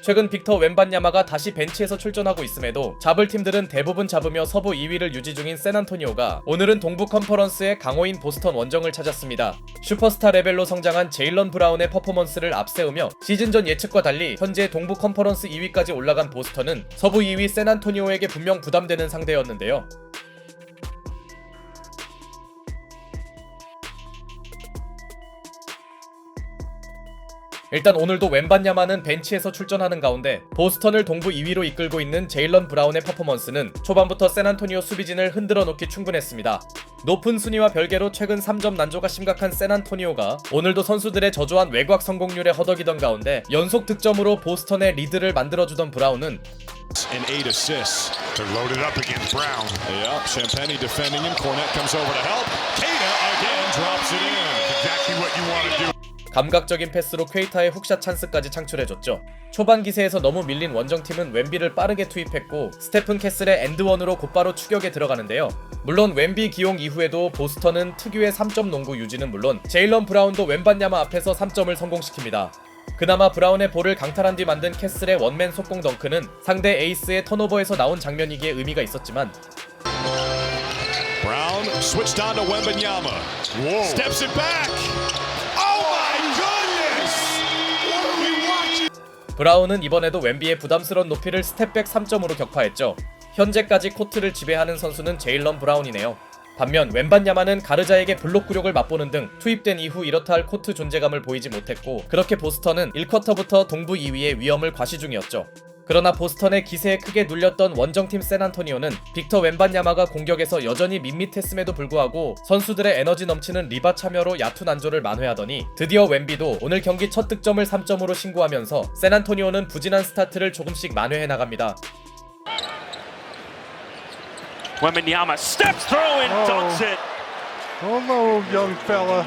최근 빅터 웬반야마가 다시 벤치에서 출전하고 있음에도 잡을 팀들은 대부분 잡으며 서부 2위를 유지 중인 샌안토니오가 오늘은 동부 컨퍼런스의 강호인 보스턴 원정을 찾았습니다. 슈퍼스타 레벨로 성장한 제일런 브라운의 퍼포먼스를 앞세우며 시즌 전 예측과 달리 현재 동부 컨퍼런스 2위까지 올라간 보스턴은 서부 2위 샌안토니오에게 분명 부담되는 상대였는데요. 일단 오늘도 웬반야마는 벤치에서 출전하는 가운데 보스턴을 동부 2위로 이끌고 있는 제일런 브라운의 퍼포먼스는 초반부터 샌안토니오 수비진을 흔들어 놓기 충분했습니다. 높은 순위와 별개로 최근 3점 난조가 심각한 샌안토니오가 오늘도 선수들의 저조한 외곽 성공률에 허덕이던 가운데 연속 득점으로 보스턴의 리드를 만들어주던 브라운은 and 8 assists. They're loaded up against Brown. Yep, Champagnie defending him. Cornette comes over to help. Keita again drops it in. Exactly what you want to do. 감각적인 패스로 퀘이타의 훅샷 찬스까지 창출해줬죠. 초반 기세에서 너무 밀린 원정팀은 웬비를 빠르게 투입했고 스테픈 캐슬의 엔드원으로 곧바로 추격에 들어가는데요. 물론 웬비 기용 이후에도 보스턴은 특유의 3점 농구 유지는 물론 제일런 브라운도 웬반야마 앞에서 3점을 성공시킵니다. 그나마 브라운의 볼을 강탈한 뒤 만든 캐슬의 원맨 속공 덩크는 상대 에이스의 턴오버에서 나온 장면이기에 의미가 있었지만 Brown switched on to Wembanyama. Whoa. Steps it back. Oh my goodness! What are we watching? 브라운은 이번에도 웬비의 부담스러운 높이를 스텝백 3점으로 격파했죠. 현재까지 코트를 지배하는 선수는 제일런 브라운이네요. 반면 웬반야마는 가르자에게 블록 굴욕을 맛보는 등 투입된 이후 이렇다 할 코트 존재감을 보이지 못했고 그렇게 보스턴은 1쿼터부터 동부 2위의 위험을 과시 중이었죠. 그러나 보스턴의 기세에 크게 눌렸던 원정팀 샌안토니오는 빅터 웬반야마가 공격에서 여전히 밋밋했음에도 불구하고 선수들의 에너지 넘치는 리바 참여로 야투 난조를 만회하더니 드디어 웬비도 오늘 경기 첫 득점을 3점으로 신고하면서 샌안토니오는 부진한 스타트를 조금씩 만회해 나갑니다. Wembanyama steps through and dunks it. Hello, young fella.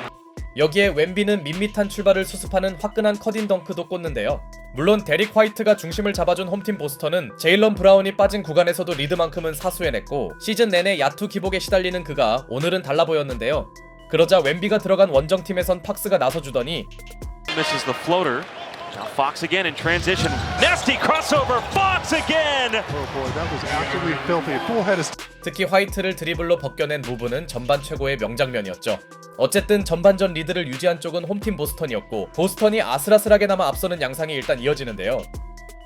여기에 웬비는 밋밋한 출발을 수습하는 화끈한 컷인 덩크도 꽂는데요. 물론 데릭 화이트가 중심을 잡아준 홈팀 보스턴은 제일런 브라운이 빠진 구간에서도 리드만큼은 사수해냈고 시즌 내내 야투 기복에 시달리는 그가 오늘은 달라 보였는데요. 그러자 웬비가 들어간 원정팀에선 팍스가 나서주더니 Misses the floater. Now Fox again in transition. Nasty crossover. Fox again. Oh boy, that was absolutely filthy. Full head of 특히 화이트를 드리블로 벗겨낸 무브는 전반 최고의 명장면이었죠. 어쨌든 전반전 리드를 유지한 쪽은 홈팀 보스턴이었고 보스턴이 아슬아슬하게나마 앞서는 양상이 일단 이어지는데요.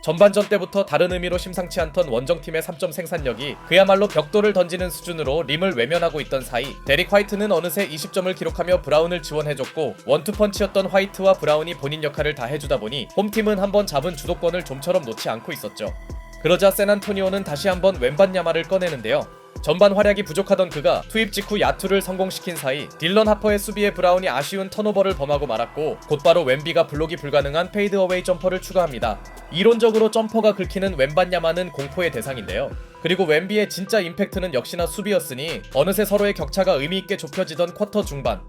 전반전 때부터 다른 의미로 심상치 않던 원정팀의 3점 생산력이 그야말로 벽돌을 던지는 수준으로 림을 외면하고 있던 사이 데릭 화이트는 어느새 20점을 기록하며 브라운을 지원해줬고 원투펀치였던 화이트와 브라운이 본인 역할을 다 해주다 보니 홈팀은 한번 잡은 주도권을 좀처럼 놓지 않고 있었죠. 그러자 샌안토니오는 다시 한번 웬반야마를 꺼내는데요. 전반 활약이 부족하던 그가 투입 직후 야투를 성공시킨 사이 딜런 하퍼의 수비에 브라운이 아쉬운 턴오버를 범하고 말았고 곧바로 웬비가 블록이 불가능한 페이드어웨이 점퍼를 추가합니다. 이론적으로 점퍼가 긁히는 웬반야마는 공포의 대상인데요. 그리고 웬비의 진짜 임팩트는 역시나 수비였으니 어느새 서로의 격차가 의미있게 좁혀지던 쿼터 중반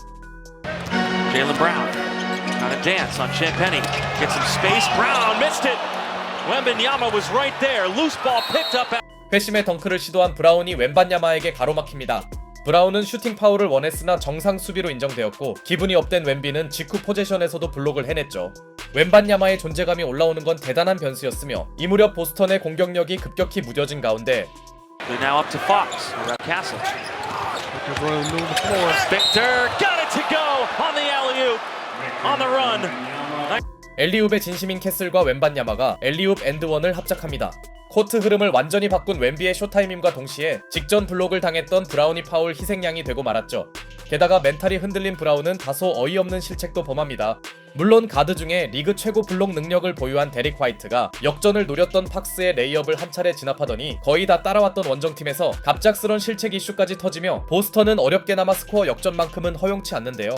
Jaylen Brown trying to dance on Champagnie. Gets some space. Brown missed it. Wembanyama was right there. Loose ball picked up. 회심의 덩크를 시도한 브라운이 웬반야마에게 가로막힙니다. 브라운은 슈팅 파울을 원했으나 정상 수비로 인정되었고 기분이 업된 웬비는 직후 포지션에서도 블록을 해냈죠. 웬반야마의 존재감이 올라오는 건 대단한 변수였으며 이 무렵 보스턴의 공격력이 급격히 무뎌진 가운데 They're now up to Fox. Around Castle. Victor got it to go on the alley-oop. On the run. 엘리웁의 진심인 캐슬과 웬반야마가 엘리웁 엔드원을 합작합니다. 코트 흐름을 완전히 바꾼 웬비의 쇼타임임과 동시에 직전 블록을 당했던 브라운이 파울 희생양이 되고 말았죠. 게다가 멘탈이 흔들린 브라운은 다소 어이없는 실책도 범합니다. 물론 가드 중에 리그 최고 블록 능력을 보유한 데릭 화이트가 역전을 노렸던 팍스의 레이업을 한 차례 진압하더니 거의 다 따라왔던 원정팀에서 갑작스런 실책 이슈까지 터지며 보스턴은 어렵게나마 스코어 역전만큼은 허용치 않는데요.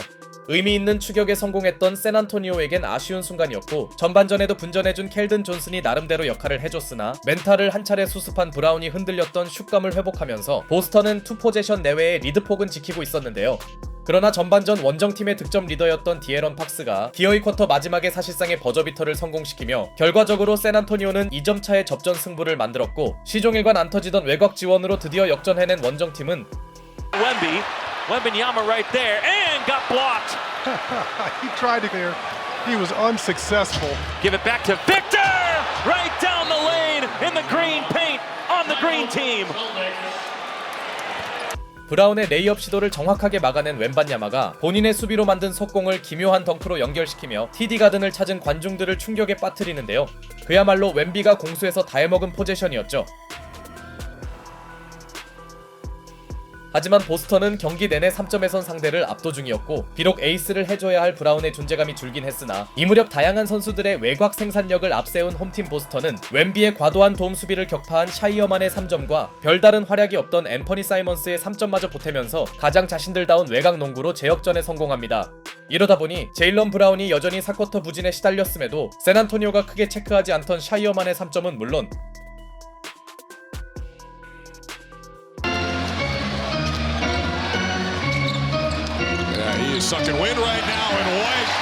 의미 있는 추격에 성공했던 샌안토니오에겐 아쉬운 순간이었고 전반전에도 분전해준 켈든 존슨이 나름대로 역할을 해줬으나 멘탈을 한 차례 수습한 브라운이 흔들렸던 슛감을 회복하면서 보스턴은 투 포제션 내외의 리드폭은 지키고 있었는데요. 그러나 전반전 원정팀의 득점 리더였던 디에런 팍스가 기어이 쿼터 마지막에 사실상의 버저비터를 성공시키며 결과적으로 샌안토니오는 2점 차의 접전 승부를 만들었고 시종일관 안 터지던 외곽 지원으로 드디어 역전해낸 원정팀은 Wembanyama right there and got blocked. He tried to clear. He was unsuccessful. Give it back to Victor. Right the green paint on the green team. 브라운의 레이업 시도를 정확하게 막아낸 웬반야마가 본인의 수비로 만든 속공을 기묘한 덩크로 연결시키며 TD 가든을 찾은 관중들을 충격에 빠뜨리는데요. 그야말로 웬비가 공수에서 다 해먹은 포지션이었죠. 하지만 보스턴은 경기 내내 3점에선 상대를 압도 중이었고 비록 에이스를 해줘야 할 브라운의 존재감이 줄긴 했으나 이 무렵 다양한 선수들의 외곽 생산력을 앞세운 홈팀 보스턴은 웬비의 과도한 도움 수비를 격파한 샤이어만의 3점과 별다른 활약이 없던 앤퍼니 사이먼스의 3점마저 보태면서 가장 자신들다운 외곽 농구로 제역전에 성공합니다. 이러다 보니 제일런 브라운이 여전히 4쿼터 부진에 시달렸음에도 샌안토니오가 크게 체크하지 않던 샤이어만의 3점은 물론 He is sucking wind right now and White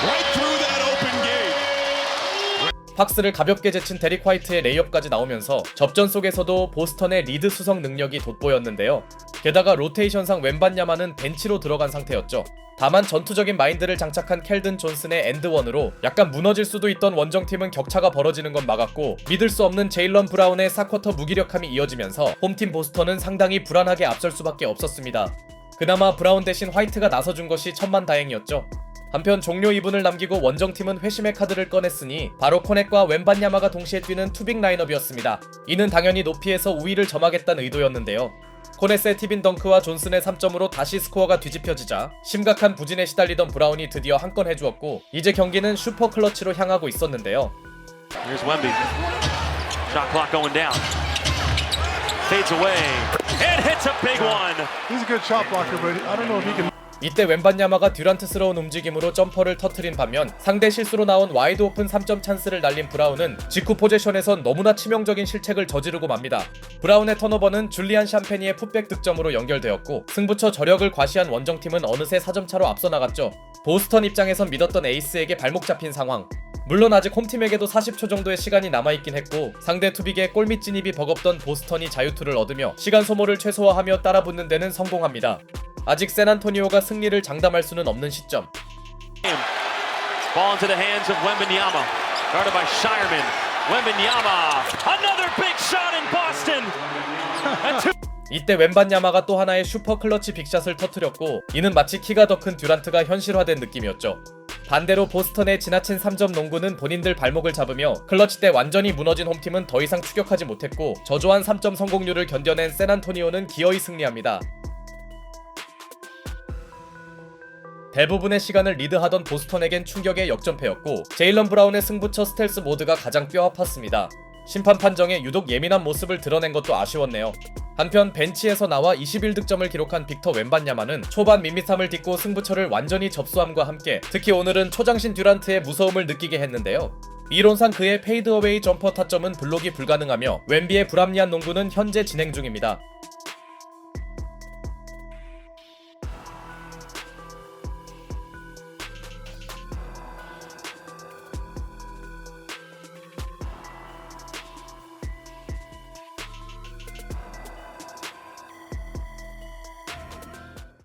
right through that open gate. 팍스를 가볍게 제친 데릭 화이트의 레이업까지 나오면서 접전 속에서도 보스턴의 리드 수성 능력이 돋보였는데요. 게다가 로테이션상 웬반야마는 벤치로 들어간 상태였죠. 다만 전투적인 마인드를 장착한 켈든 존슨의 엔드원으로 약간 무너질 수도 있던 원정팀은 격차가 벌어지는 건 막았고 믿을 수 없는 제일런 브라운의 4쿼터 무기력함이 이어지면서 홈팀 보스턴은 상당히 불안하게 앞설 수밖에 없었습니다. 그나마 브라운 대신 화이트가 나서준 것이 천만다행이었죠. 한편 종료 2분을 남기고 원정팀은 회심의 카드를 꺼냈으니 바로 코넷과 웬반야마가 동시에 뛰는 투빅 라인업이었습니다. 이는 당연히 높이에서 우위를 점하겠다는 의도였는데요. 코넷의 팁인 덩크와 존슨의 3점으로 다시 스코어가 뒤집혀지자 심각한 부진에 시달리던 브라운이 드디어 한 건 해주었고 이제 경기는 슈퍼 클러치로 향하고 있었는데요. Here's Wemby. Shot clock going down. Fades away and hits a big one. He's a good shot blocker, but I don't know if he can. 이때 웬반야마가 듀란트스러운 움직임으로 점퍼를 터트린 반면 상대 실수로 나온 와이드 오픈 3점 찬스를 날린 브라운은 직후 포제션에선 너무나 치명적인 실책을 저지르고 맙니다. 브라운의 턴오버는 줄리안 샴페니의 풋백 득점으로 연결되었고 승부처 저력을 과시한 원정팀은 어느새 4점 차로 앞서 나갔죠. 보스턴 입장에선 믿었던 에이스에게 발목 잡힌 상황. 물론 아직 홈팀에게도 40초 정도의 시간이 남아있긴 했고 상대 투빅의 골밑 진입이 버겁던 보스턴이 자유투를 얻으며 시간 소모를 최소화하며 따라붙는 데는 성공합니다. 아직 샌안토니오가 승리를 장담할 수는 없는 시점. Ball into the hands of Wembanyama. Guarded by Shireman. Wembanyama. Another big shot in Boston. And two. 이때 웬반야마가 또 하나의 슈퍼 클러치 빅샷을 터뜨렸고 이는 마치 키가 더 큰 듀란트가 현실화된 느낌이었죠. 반대로 보스턴의 지나친 3점 농구는 본인들 발목을 잡으며 클러치 때 완전히 무너진 홈팀은 더 이상 추격하지 못했고 저조한 3점 성공률을 견뎌낸 샌안토니오는 기어이 승리합니다. 대부분의 시간을 리드하던 보스턴에겐 충격의 역전패였고 제일런 브라운의 승부처 스텔스 모드가 가장 뼈아팠습니다. 심판 판정에 유독 예민한 모습을 드러낸 것도 아쉬웠네요. 한편 벤치에서 나와 21득점을 기록한 빅터 웬반야마는 초반 밋밋함을 딛고 승부처를 완전히 접수함과 함께 특히 오늘은 초장신 듀란트의 무서움을 느끼게 했는데요. 이론상 그의 페이드어웨이 점퍼 타점은 블록이 불가능하며 웬비의 불합리한 농구는 현재 진행 중입니다.